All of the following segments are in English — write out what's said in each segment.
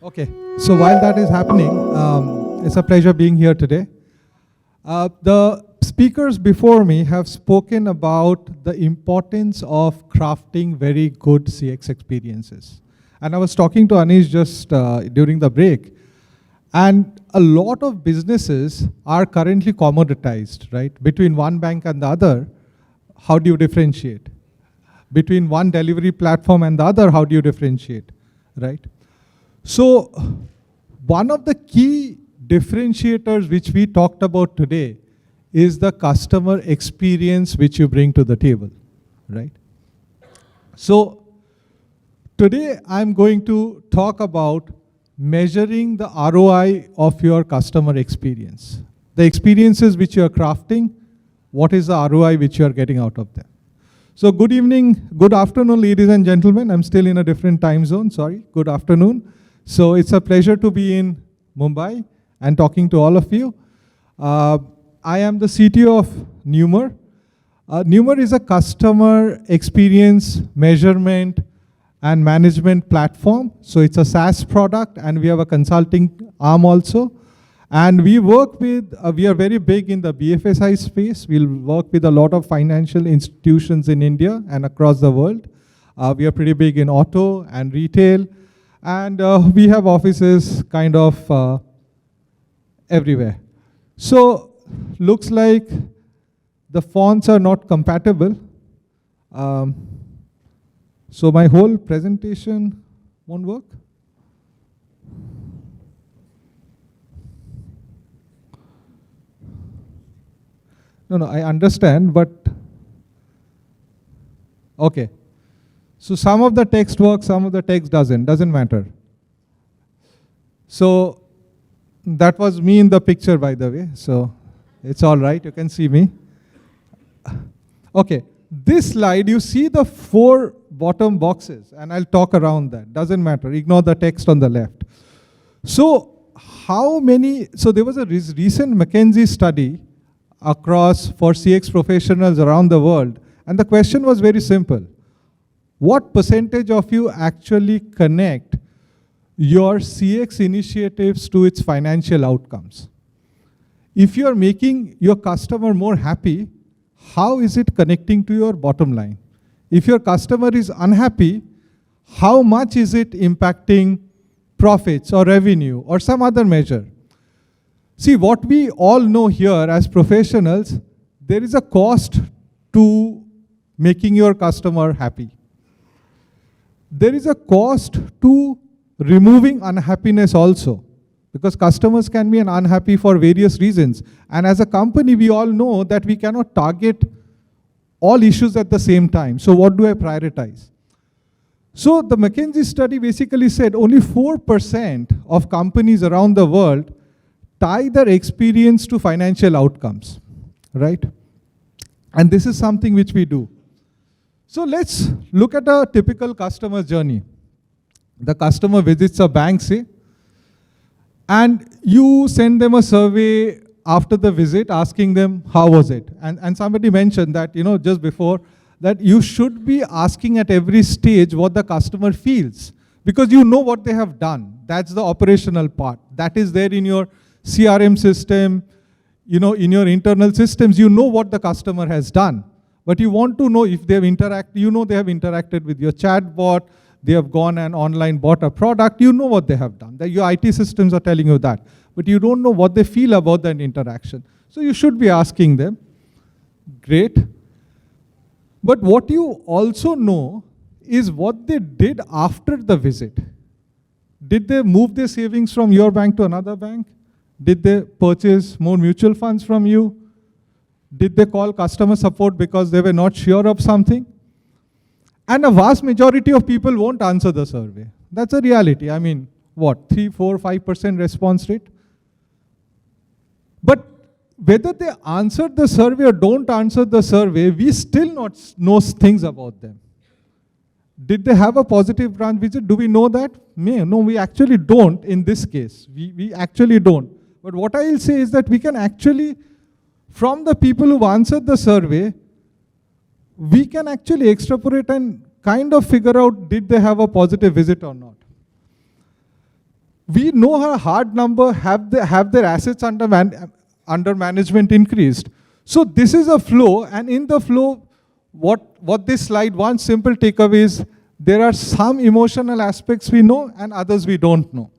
Okay, so while that is happening, it's a pleasure being here today. The speakers before me have spoken about the importance of crafting very good CX experiences. And I was talking to Anish just during the break, and a lot of businesses are currently commoditized, right? Between one bank and the other, how do you differentiate? Between one delivery platform and the other, how do you differentiate, right? So one of the key differentiators which we talked about today is the customer experience which you bring to the table, right? So today I'm going to talk about measuring the ROI of your customer experience. The experiences which you are crafting, what is the ROI which you are getting out of them? So good evening, good afternoon, ladies and gentlemen. I'm still in a different time zone, sorry, good afternoon. So it's a pleasure to be in Mumbai and talking to all of you. I am the CTO of Numr. Numr is a customer experience measurement and management platform. So it's a SaaS product, and we have a consulting arm also. And we work with, we are very big in the BFSI space. We'll work with a lot of financial institutions in India and across the world. We are pretty big in auto and retail. And we have offices kind of everywhere. So looks like the fonts are not compatible. So my whole presentation won't work. No, I understand, but okay. So some of the text works, some of the text doesn't matter. So that was me in the picture, by the way, so it's all right, you can see me. Okay, this slide, you see the 4 bottom boxes, and I'll talk around that, doesn't matter, ignore the text on the left. So there was a recent McKinsey study across for CX professionals around the world, and the question was very simple. What percentage of you actually connect your CX initiatives to its financial outcomes? If you're making your customer more happy, how is it connecting to your bottom line? If your customer is unhappy, how much is it impacting profits or revenue or some other measure? See, what we all know here as professionals, there is a cost to making your customer happy. There is a cost to removing unhappiness also, because customers can be unhappy for various reasons. And as a company, we all know that we cannot target all issues at the same time. So what do I prioritize? So the McKinsey study basically said only 4% of companies around the world tie their experience to financial outcomes, right? And this is something which we do. So let's look at a typical customer journey. The customer visits a bank, say, and you send them a survey after the visit asking them, how was it? And somebody mentioned that, just before, that you should be asking at every stage what the customer feels, because you know what they have done. That's the operational part. That is there in your CRM system, in your internal systems, you know what the customer has done. But you want to know if they have interacted, they have interacted with your chatbot, they have gone and online bought a product, you know what they have done. Your IT systems are telling you that. But you don't know what they feel about that interaction. So you should be asking them. Great. But what you also know is what they did after the visit. Did they move their savings from your bank to another bank? Did they purchase more mutual funds from you? Did they call customer support because they were not sure of something? And a vast majority of people won't answer the survey. That's a reality. I mean, what, 3, 4, 5% response rate? But whether they answered the survey or don't answer the survey, we still not know things about them. Did they have a positive branch visit? Do we know that? No, we actually don't in this case. We actually don't. But what I will say is that we can actually, from the people who answered the survey, we can actually extrapolate and kind of figure out did they have a positive visit or not. we know a hard number have their assets under management increased. So this is a flow, and in the flow, what this slide, one simple takeaway is, there are some emotional aspects we know and others we don't know.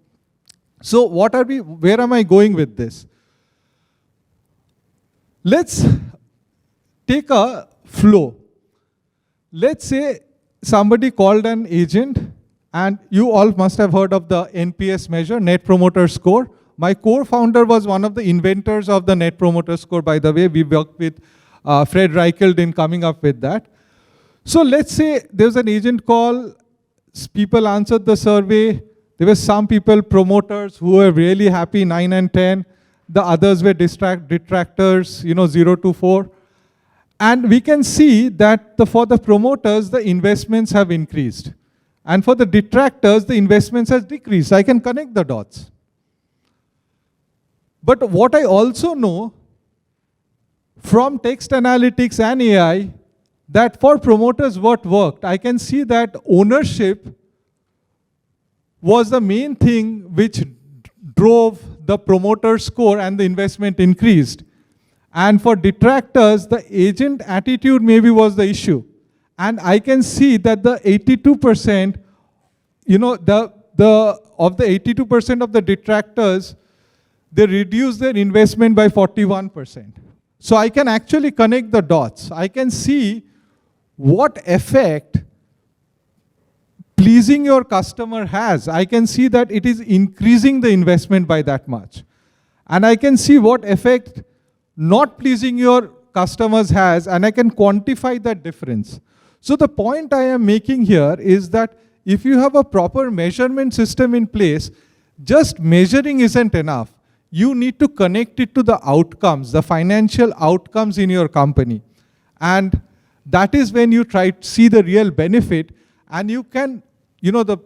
So where am I going with this? Let's take a flow. Let's say somebody called an agent, and you all must have heard of the NPS measure, Net Promoter Score. My co-founder was one of the inventors of the Net Promoter Score, by the way. We worked with Fred Reichelt in coming up with that. So let's say there's an agent call, people answered the survey, there were some people, promoters, who were really happy, 9 and 10. The others were detractors, 0 to 4. And we can see that for the promoters, the investments have increased. And for the detractors, the investments has decreased. I can connect the dots. But what I also know from text analytics and AI, that for promoters what worked, I can see that ownership was the main thing which drove the promoter score and the investment increased. And for detractors, the agent attitude maybe was the issue. And I can see that the 82%, of the 82% of the detractors, they reduced their investment by 41%. So I can actually connect the dots. I can see what effect pleasing your customer has. I can see that it is increasing the investment by that much. And I can see what effect not pleasing your customers has, and I can quantify that difference. So the point I am making here is that if you have a proper measurement system in place, just measuring isn't enough. You need to connect it to the outcomes, the financial outcomes in your company. And that is when you try to see the real benefit, and you can,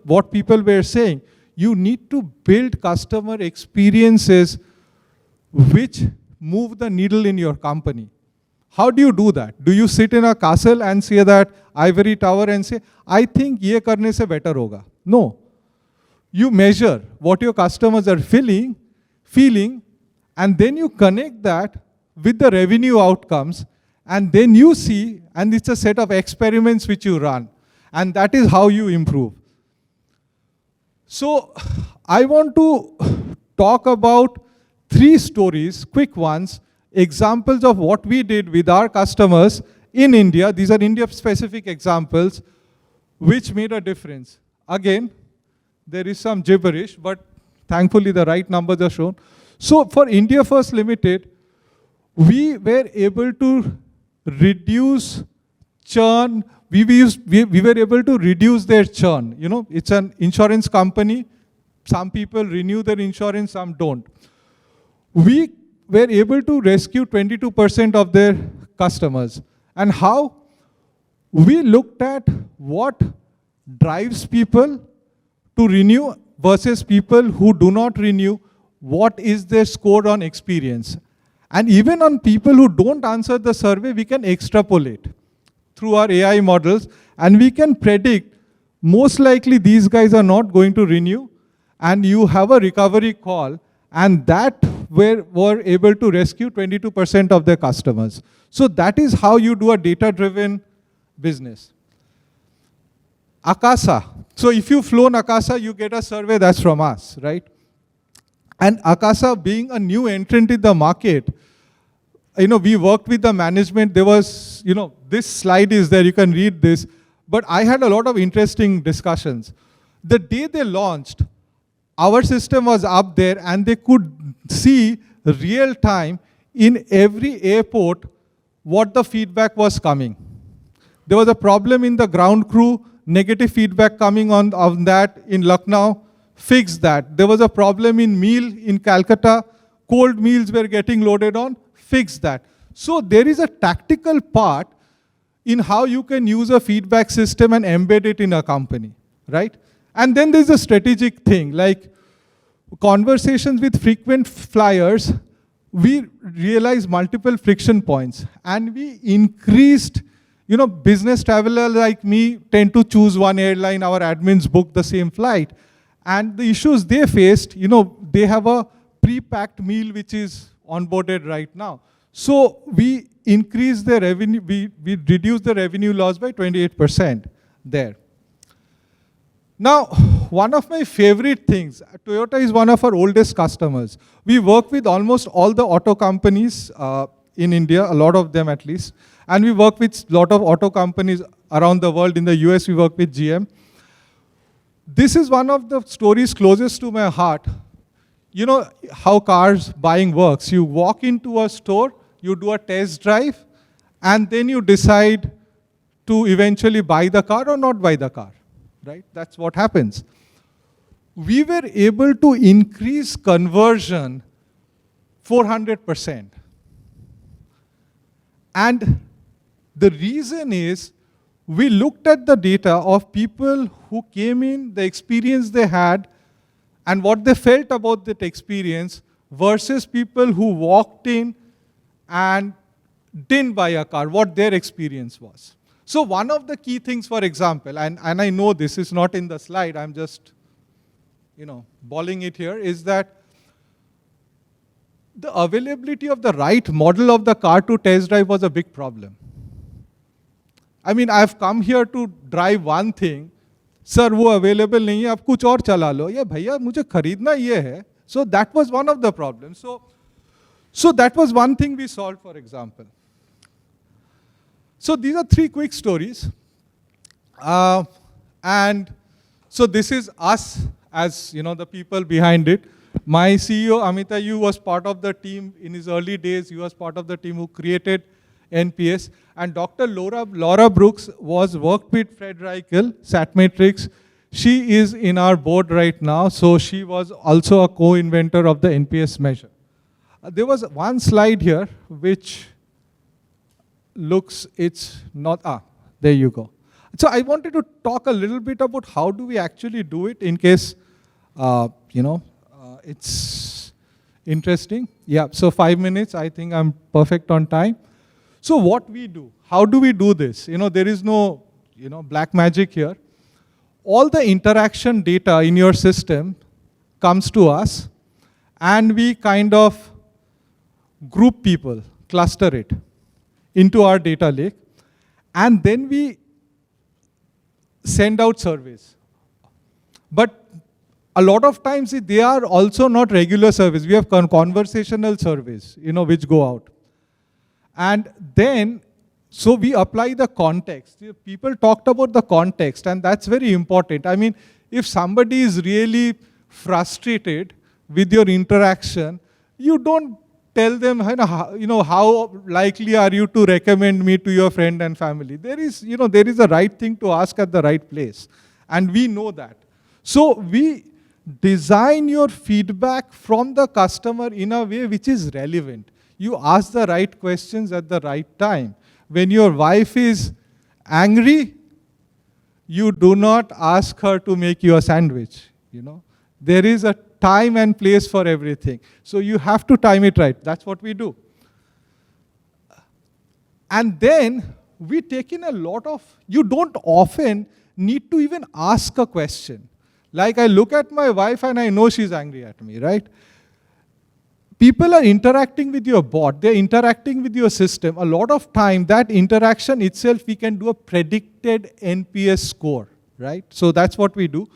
what people were saying, you need to build customer experiences which move the needle in your company. How do you do that? Do you sit in a castle and say that ivory tower and say, I think ye karne se better hoga? No. You measure what your customers are feeling, and then you connect that with the revenue outcomes, and then you see, and it's a set of experiments which you run, and that is how you improve. So I want to talk about 3 stories, quick ones, examples of what we did with our customers in India. These are India-specific examples which made a difference. Again, there is some gibberish, but thankfully the right numbers are shown. So for India First Limited, we were able to reduce churn. We were able to reduce their churn. It's an insurance company. Some people renew their insurance, some don't. We were able to rescue 22% of their customers. And how? We looked at what drives people to renew versus people who do not renew, what is their score on experience. And even on people who don't answer the survey, we can extrapolate through our AI models, and we can predict most likely these guys are not going to renew, and you have a recovery call, and that were able to rescue 22% of their customers. So that is how you do a data-driven business. Akasa. So if you've flown Akasa, you get a survey that's from us, right? And Akasa being a new entrant in the market, we worked with the management. There was, this slide is there, you can read this. But I had a lot of interesting discussions. The day they launched, our system was up there, and they could see real time in every airport what the feedback was coming. There was a problem in the ground crew, negative feedback coming on that in Lucknow, fix that. There was a problem in meal in Calcutta, cold meals were getting loaded on, fix that. So there is a tactical part in how you can use a feedback system and embed it in a company, right? And then there's a strategic thing, like conversations with frequent flyers, we realized multiple friction points, and we increased, business travelers like me tend to choose one airline, our admins book the same flight. And the issues they faced, they have a pre-packed meal which is onboarded right now. So we increase the revenue, we reduce the revenue loss by 28% there. Now, one of my favorite things, Toyota is one of our oldest customers. We work with almost all the auto companies in India, a lot of them at least. And we work with a lot of auto companies around the world. In the US, we work with GM. This is one of the stories closest to my heart. You know how cars buying works. You walk into a store, you do a test drive, and then you decide to eventually buy the car or not buy the car, right? That's what happens. We were able to increase conversion 400%. And the reason is, we looked at the data of people who came in, the experience they had, and what they felt about that experience versus people who walked in and didn't buy a car, what their experience was. So one of the key things, for example, and I know this is not in the slide, I'm just balling it here, is that the availability of the right model of the car to test drive was a big problem. I mean, I've come here to drive one thing, sir, वो available नहीं है, आप कुछ और चला लो, ये भैया मुझे खरीदना ये है. So that was one of the problems. So that was one thing we solved, for example. So these are 3 quick stories. And so this is us as the people behind it. My CEO, Amita Yu, was part of the team in his early days. He was part of the team who created NPS. And Dr. Laura Brooks worked with Fred Reichel, Satmetrix. She is in our board right now, so she was also a co-inventor of the NPS measure. There was one slide here which looks, it's not, there you go. So I wanted to talk a little bit about how do we actually do it in case, it's interesting. Yeah, so 5 minutes, I think I'm perfect on time. So what we do, how do we do this? There is no, black magic here. All the interaction data in your system comes to us, and we kind of group people, cluster it into our data lake, and then we send out surveys. But a lot of times they are also not regular surveys. We have conversational surveys, which go out. And then, so we apply the context. People talked about the context, and that's very important. I mean, if somebody is really frustrated with your interaction, you don't tell them, how likely are you to recommend me to your friend and family. There is a right thing to ask at the right place. And we know that. So we design your feedback from the customer in a way which is relevant. You ask the right questions at the right time. When your wife is angry, you do not ask her to make you a sandwich. There is a time and place for everything. So you have to time it right. That's what we do. And then we take in a lot of, you don't often need to even ask a question. Like I look at my wife and I know she's angry at me, right? People are interacting with your bot, they're interacting with your system. A lot of time, that interaction itself, we can do a predicted NPS score, right? So that's what we do.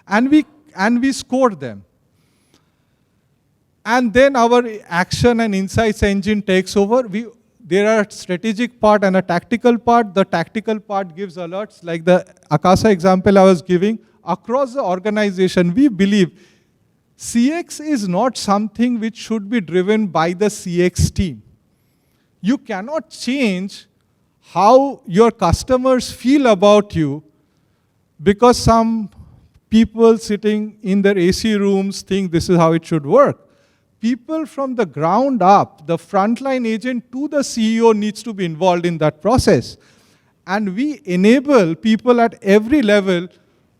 And we score them. And then our action and insights engine takes over. There are a strategic part and a tactical part. The tactical part gives alerts, like the Akasa example I was giving. Across the organization, we believe CX is not something which should be driven by the CX team. You cannot change how your customers feel about you because some people sitting in their AC rooms think this is how it should work. People from the ground up, the frontline agent to the CEO needs to be involved in that process. And we enable people at every level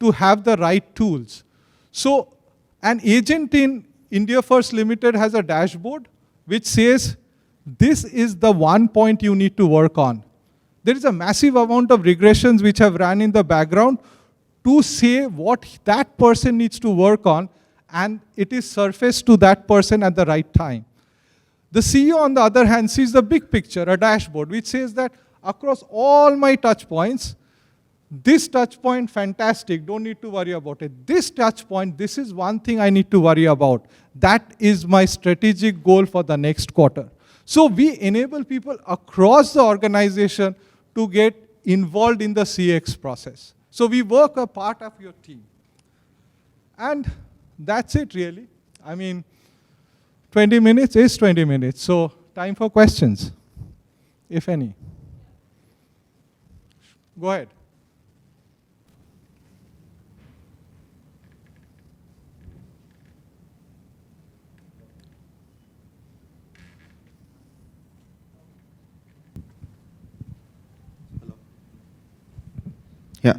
to have the right tools. So an agent in India First Limited has a dashboard which says, this is the one point you need to work on. There is a massive amount of regressions which have run in the background to say what that person needs to work on, and it is surfaced to that person at the right time. The CEO, on the other hand, sees the big picture, a dashboard, which says that across all my touch points, this touch point, fantastic, don't need to worry about it. This touch point, this is one thing I need to worry about. That is my strategic goal for the next quarter. So we enable people across the organization to get involved in the CX process. So we work a part of your team. And that's it, really. I mean, 20 minutes is 20 minutes. So time for questions, if any. Go ahead. Yeah.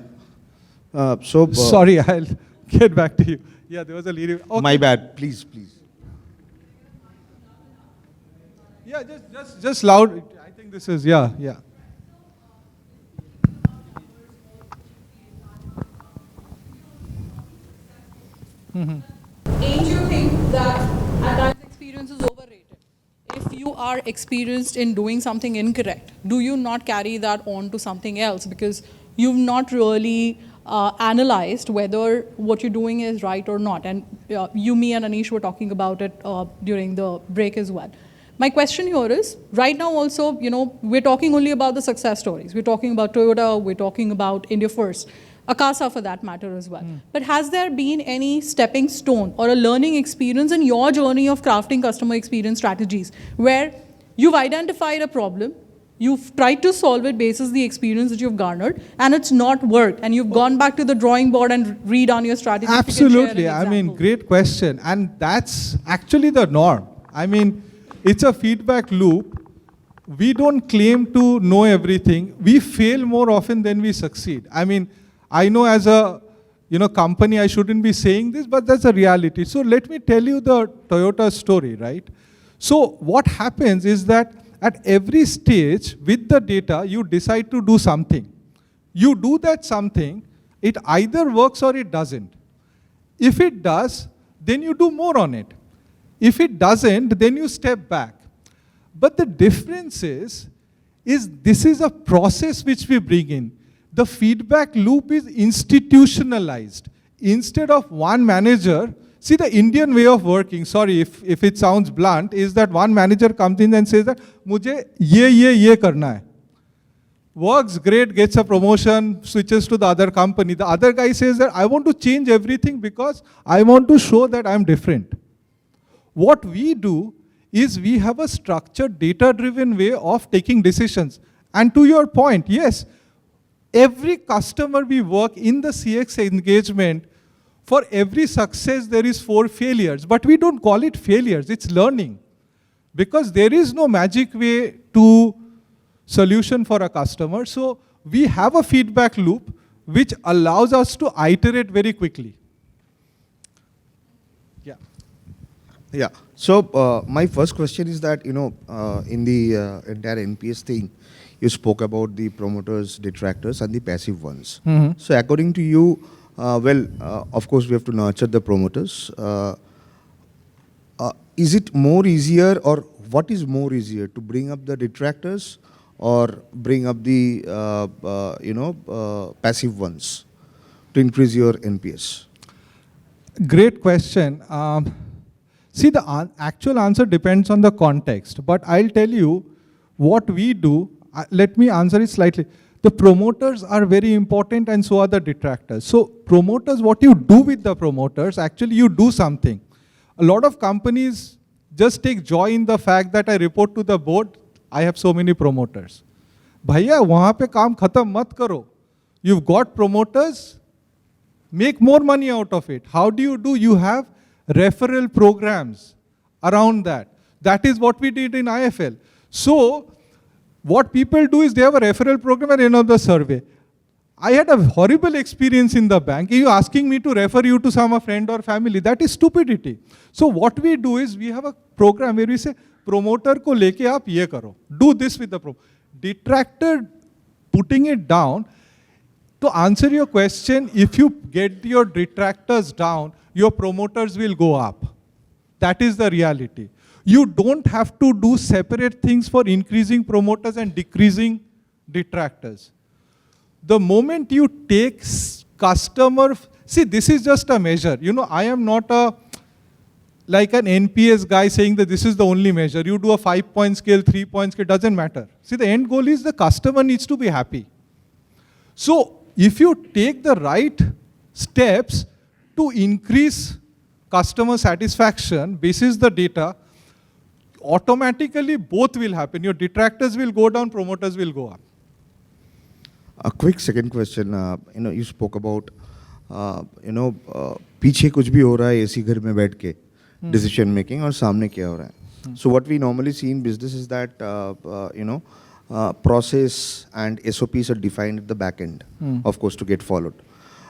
Sorry, I'll get back to you. Yeah, there was a lead. Okay. My bad. Please. Yeah, just loud. I think this is, yeah. Ain't you think that at times experience is overrated? If you are experienced in doing something incorrect, do you not carry that on to something else because you've not really analyzed whether what you're doing is right or not? And you, me, and Anish were talking about it during the break as well. My question here is, right now also, we're talking only about the success stories. We're talking about Toyota, we're talking about India First, Akasa for that matter as well. But has there been any stepping stone or a learning experience in your journey of crafting customer experience strategies where you've identified a problem, you've tried to solve it based on the experience that you've garnered, and it's not worked, and you've gone back to the drawing board and redone your strategy? Absolutely. I mean, great question. And that's actually the norm. I mean, it's a feedback loop. We don't claim to know everything. We fail more often than we succeed. I mean, I know as a company I shouldn't be saying this, but that's a reality. So let me tell you the Toyota story, right? So what happens is that at every stage with the data, you decide to do something. You do that something, it either works or it doesn't. If it does, then you do more on it. If it doesn't, then you step back. But the difference is this is a process which we bring in. The feedback loop is institutionalized. Instead of one manager, see the Indian way of working, sorry if it sounds blunt, is that one manager comes in and says that, "Mujhe ye karna hai." Works great, gets a promotion, switches to the other company. The other guy says that, "I want to change everything because I want to show that I'm different." What we do is we have a structured, data-driven way of taking decisions. And to your point, yes, every customer we work in the CX engagement, for every success there is 4 failures. But we don't call it failures, it's learning. Because there is no magic way to solution for a customer. So we have a feedback loop which allows us to iterate very quickly. Yeah. So my first question is that, in the entire NPS thing, you spoke about the promoters, detractors, and the passive ones. So according to you, of course, we have to nurture the promoters. Is it more easier, or what is more easier, to bring up the detractors or bring up the passive ones to increase your NPS? Great question. See, the actual answer depends on the context, but I'll tell you what we do. Let me answer it slightly. The promoters are very important, and so are the detractors. So promoters, what you do with the promoters, actually you do something. A lot of companies just take joy in the fact that I report to the board, I have so many promoters. Bhaiya, wahan pe kaam khatam mat karo. You've got promoters, make more money out of it. How do? You have referral programs around that. That is what we did in IFL. So what people do is they have a referral program at the end of the survey. I had a horrible experience in the bank. You asking me to refer you to some friend or family, that is stupidity. So what we do is we have a program where we say, promoter ko leke aap ye karo. Do this with the promoter. Detractor, putting it down, To answer your question, if you get your detractors down, your promoters will go up. That is the reality. You don't have to do separate things for increasing promoters and decreasing detractors. The moment you take customer, see, this is just a measure. You know, I am not like an NPS guy saying that this is the only measure. You do a 5-point scale, 3-point scale, doesn't matter. See, the end goal is the customer needs to be happy. So, if you take the right steps to increase customer satisfaction, basis the data, automatically both will happen. Your detractors will go down, promoters will go up. A quick second question. You spoke about, पीछे कुछ भी हो रहा है ऐसी घर में बैठ के decision making और सामने क्या हो रहा है. So what we normally see in business is that, process and SOPs are defined at the back end, of course, to get followed.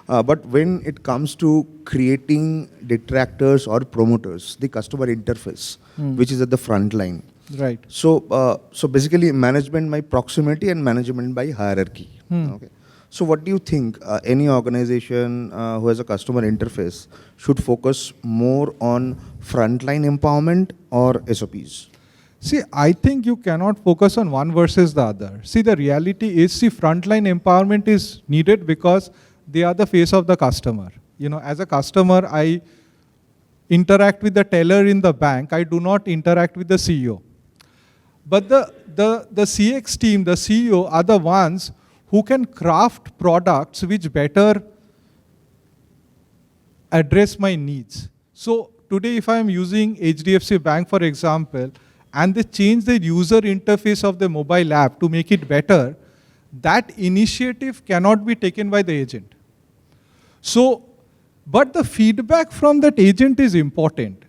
But when it comes to creating detractors or promoters, the customer interface, which is at the front line. Right. So, so basically management by proximity and management by hierarchy. Okay. So what do you think any organization who has a customer interface should focus more on frontline empowerment or SOPs? See, I think you cannot focus on one versus the other. See, the reality is, frontline empowerment is needed because they are the face of the customer. You know, as a customer, I interact with the teller in the bank. I do not interact with the CEO. But the CX team, the CEO, are the ones who can craft products which better address my needs. So today, if I am using HDFC Bank, for example, and they change the user interface of the mobile app to make it better, that initiative cannot be taken by the agent. So, but the feedback from that agent is important.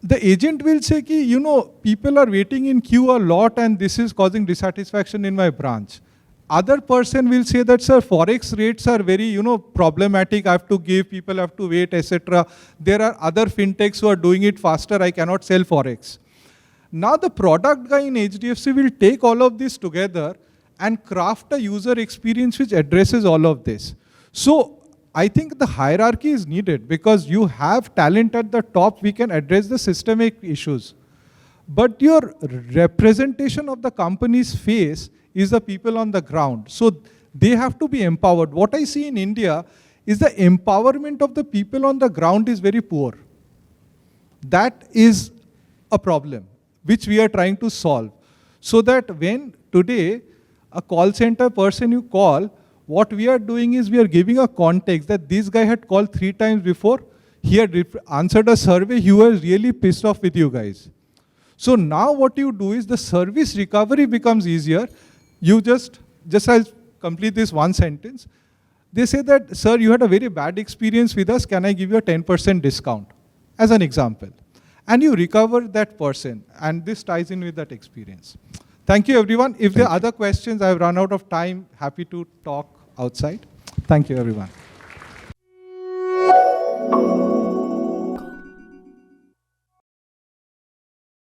The agent will say, people are waiting in queue a lot and this is causing dissatisfaction in my branch. Other person will say that, sir, forex rates are very, problematic. I have to give, people have to wait, etc. There are other fintechs who are doing it faster. I cannot sell forex. Now the product guy in HDFC will take all of this together and craft a user experience which addresses all of this. So I think the hierarchy is needed because you have talent at the top, we can address the systemic issues. But your representation of the company's face is the people on the ground. So they have to be empowered. What I see in India is the empowerment of the people on the ground is very poor. That is a problem which we are trying to solve. So that when today a call center person you call, what we are doing is we are giving a context that this guy had called 3 times before, he had answered a survey, he was really pissed off with you guys. So now what you do is the service recovery becomes easier. You just I'll complete this one sentence. They say that, sir, you had a very bad experience with us, can I give you a 10% discount? As an example. And you recover that person, and this ties in with that experience. Thank you, everyone. If there are other questions, I've run out of time. Happy to talk outside. Thank you, everyone.